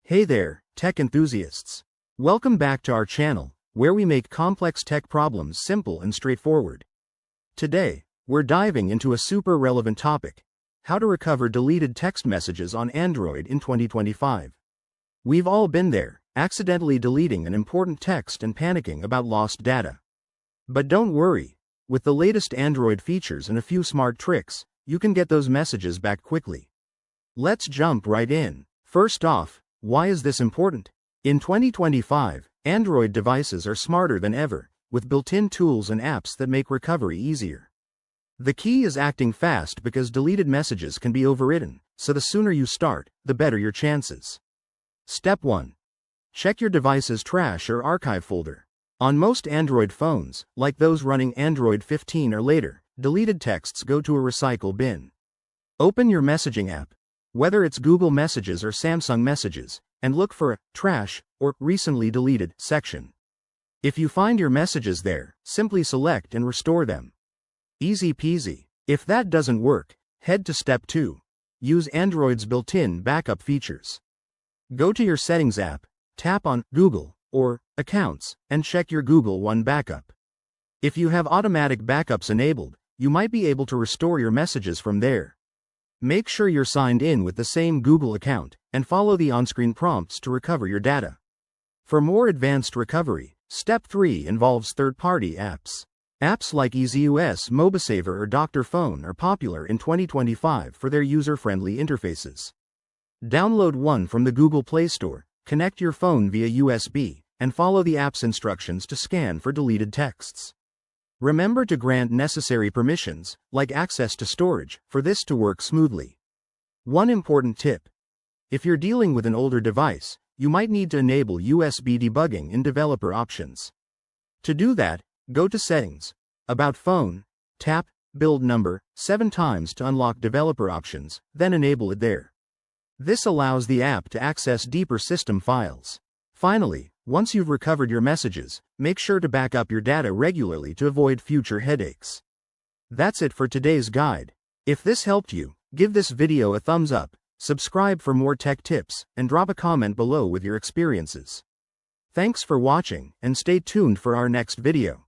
Hey there, tech enthusiasts. Welcome back to our channel, where we make complex tech problems simple and straightforward. Today, we're diving into a super relevant topic: how to recover deleted text messages on Android in 2025. We've all been there, accidentally deleting an important text and panicking about lost data. But don't worry, with the latest Android features and a few smart tricks, you can get those messages back quickly. Let's jump right in. First off, why is this important? In 2025, Android devices are smarter than ever, with built-in tools and apps that make recovery easier. The key is acting fast because deleted messages can be overwritten, so the sooner you start, the better your chances. Step 1. Check your device's trash or archive folder. On most Android phones, like those running Android 15 or later, deleted texts go to a recycle bin. Open your messaging app, whether it's Google Messages or Samsung Messages, and look for a Trash or Recently Deleted section. If you find your messages there, simply select and restore them. Easy peasy. If that doesn't work, head to Step 2. Use Android's built-in backup features. Go to your Settings app, tap on Google or Accounts, and check your Google One backup. If you have automatic backups enabled, you might be able to restore your messages from there. Make sure you're signed in with the same Google account, and follow the on-screen prompts to recover your data. For more advanced recovery, Step 3 involves third-party apps. Apps like EasyUS, MobiSaver or Dr. Phone are popular in 2025 for their user-friendly interfaces. Download one from the Google Play Store, connect your phone via USB, and follow the app's instructions to scan for deleted texts. Remember to grant necessary permissions, like access to storage, for this to work smoothly. One important tip: if you're dealing with an older device, you might need to enable USB debugging in Developer Options. To do that, go to Settings, About Phone, tap Build Number 7 times to unlock Developer Options, then enable it there. This allows the app to access deeper system files. Finally, once you've recovered your messages, make sure to back up your data regularly to avoid future headaches. That's it for today's guide. If this helped you, give this video a thumbs up, subscribe for more tech tips, and drop a comment below with your experiences. Thanks for watching, and stay tuned for our next video.